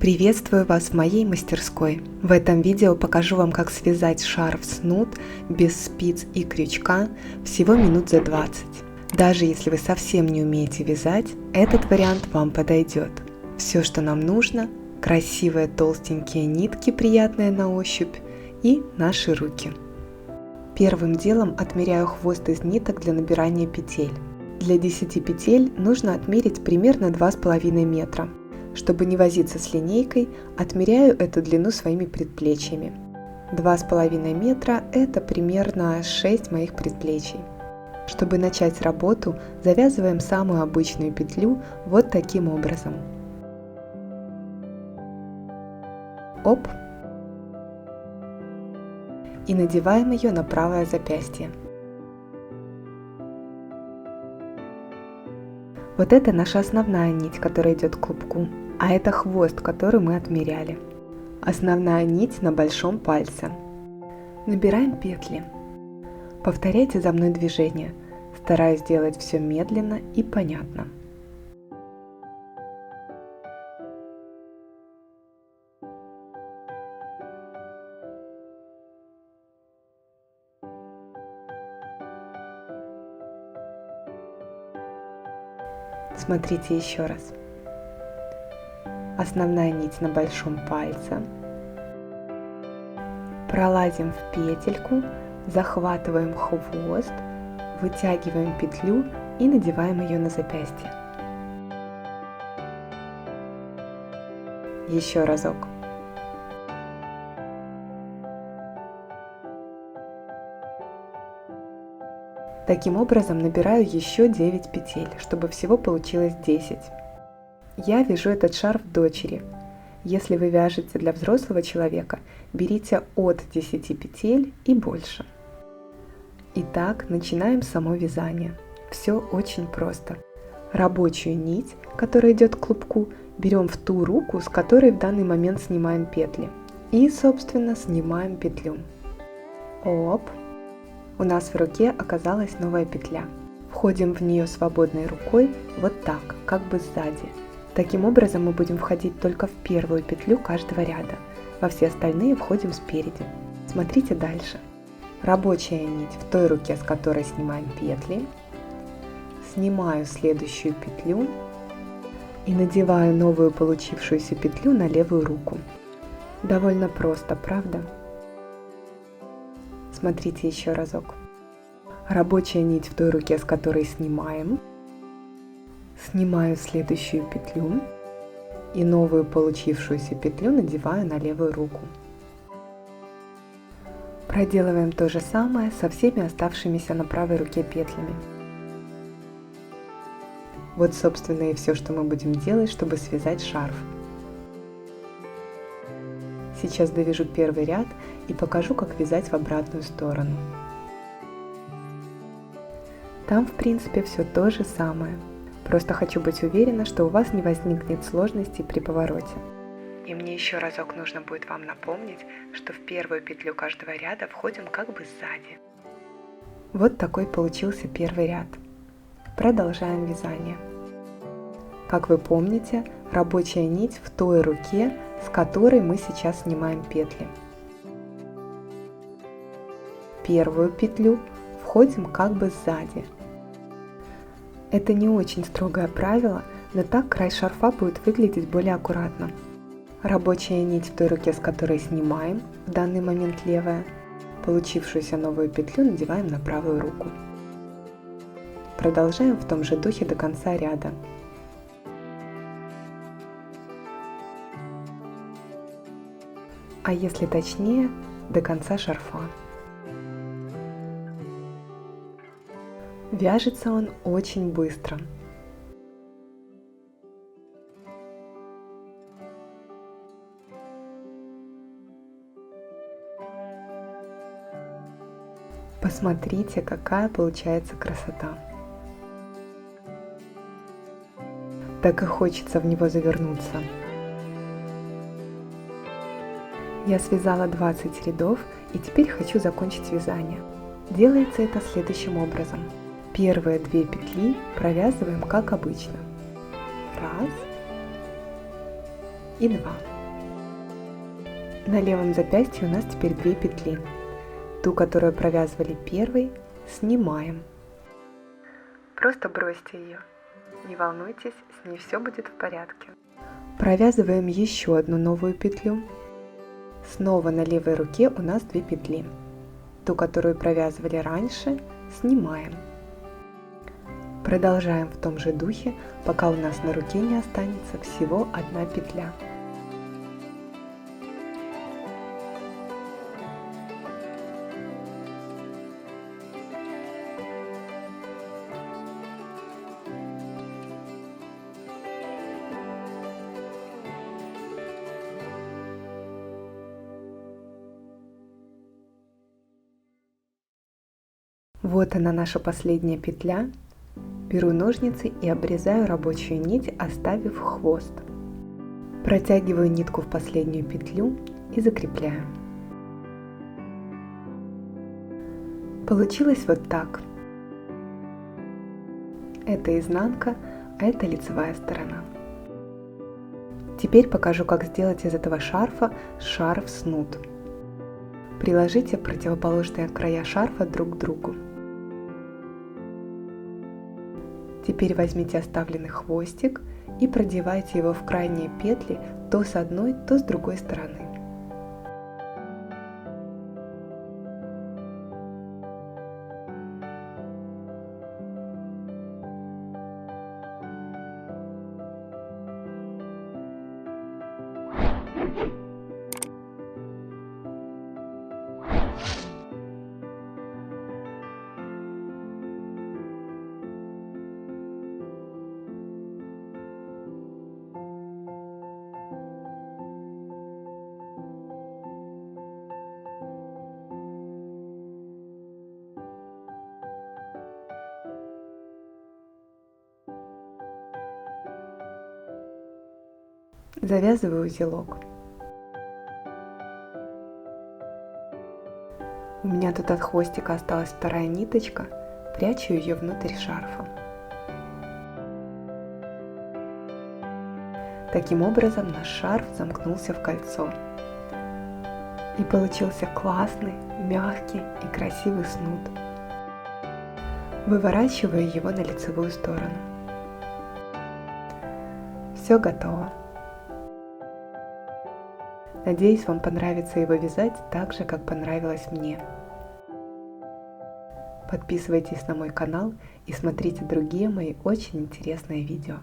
Приветствую вас в моей мастерской. В этом видео покажу вам, как связать шарф снуд без спиц и крючка всего минут за 20. Даже если вы совсем не умеете вязать, этот вариант вам подойдет. Все, что нам нужно: красивые толстенькие нитки, приятные на ощупь, и наши руки. Первым делом отмеряю хвост из ниток для набирания петель. Для 10 петель нужно отмерить примерно 2,5 метра. Чтобы не возиться с линейкой, отмеряю эту длину своими предплечьями. 2,5 метра – это примерно 6 моих предплечий. Чтобы начать работу, завязываем самую обычную петлю вот таким образом. Оп! И надеваем ее на правое запястье. Вот это наша основная нить, которая идет к клубку, а это хвост, который мы отмеряли. Основная нить на большом пальце. Набираем петли. Повторяйте за мной движение. Стараюсь делать все медленно и понятно. Смотрите еще раз. Основная нить на большом пальце. Пролазим в петельку, захватываем хвост, вытягиваем петлю и надеваем ее на запястье. Еще разок. Таким образом набираю еще 9 петель, чтобы всего получилось 10. Я вяжу этот шарф дочери. Если вы вяжете для взрослого человека, берите от 10 петель и больше. Итак, начинаем само вязание. Все очень просто. Рабочую нить, которая идет к клубку, берем в ту руку, с которой в данный момент снимаем петли. И, собственно, снимаем петлю. Оп! У нас в руке оказалась новая петля. Входим в нее свободной рукой, вот так, как бы сзади. Таким образом мы будем входить только в первую петлю каждого ряда. Во все остальные входим спереди. Смотрите дальше. Рабочая нить в той руке, с которой снимаем петли. Снимаю следующую петлю и надеваю новую получившуюся петлю на левую руку. Довольно просто, правда? Смотрите еще разок. Рабочая нить в той руке, с которой снимаем. Снимаю следующую петлю и новую получившуюся петлю надеваю на левую руку. Проделываем то же самое со всеми оставшимися на правой руке петлями. Вот, собственно, и все, что мы будем делать, чтобы связать шарф. Сейчас довяжу первый ряд и покажу, как вязать в обратную сторону. Там, в принципе, все то же самое. Просто хочу быть уверена, что у вас не возникнет сложностей при повороте. И мне еще разок нужно будет вам напомнить, что в первую петлю каждого ряда входим как бы сзади. Вот такой получился первый ряд. Продолжаем вязание. Как вы помните, рабочая нить в той руке, с которой мы сейчас снимаем петли. Первую петлю входим как бы сзади. Это не очень строгое правило, но так край шарфа будет выглядеть более аккуратно. Рабочая нить в той руке, с которой снимаем, в данный момент левая, получившуюся новую петлю надеваем на правую руку. Продолжаем в том же духе до конца ряда. А если точнее, до конца шарфа. Вяжется он очень быстро. Посмотрите, какая получается красота. Так и хочется в него завернуться. Я связала 20 рядов и теперь хочу закончить вязание. Делается это следующим образом. Первые 2 петли провязываем как обычно. Раз и 2. На левом запястье у нас теперь 2 петли. Ту, которую провязывали первой, снимаем. Просто бросьте ее. Не волнуйтесь, с ней все будет в порядке. Провязываем еще одну новую петлю. Снова на левой руке у нас 2 петли. Ту, которую провязывали раньше, снимаем. Продолжаем в том же духе, пока у нас на руке не останется всего 1 петля. Вот она, наша последняя петля. Беру ножницы и обрезаю рабочую нить, оставив хвост. Протягиваю нитку в последнюю петлю и закрепляю. Получилось вот так. Это изнанка, а это лицевая сторона. Теперь покажу, как сделать из этого шарфа шарф-снуд. Приложите противоположные края шарфа друг к другу. Теперь возьмите оставленный хвостик и продевайте его в крайние петли то с одной, то с другой стороны. Завязываю узелок. У меня тут от хвостика осталась вторая ниточка, прячу ее внутрь шарфа. Таким образом наш шарф замкнулся в кольцо. И получился классный, мягкий и красивый снуд. Выворачиваю его на лицевую сторону. Все готово. Надеюсь, вам понравится его вязать так же, как понравилось мне. Подписывайтесь на мой канал и смотрите другие мои очень интересные видео.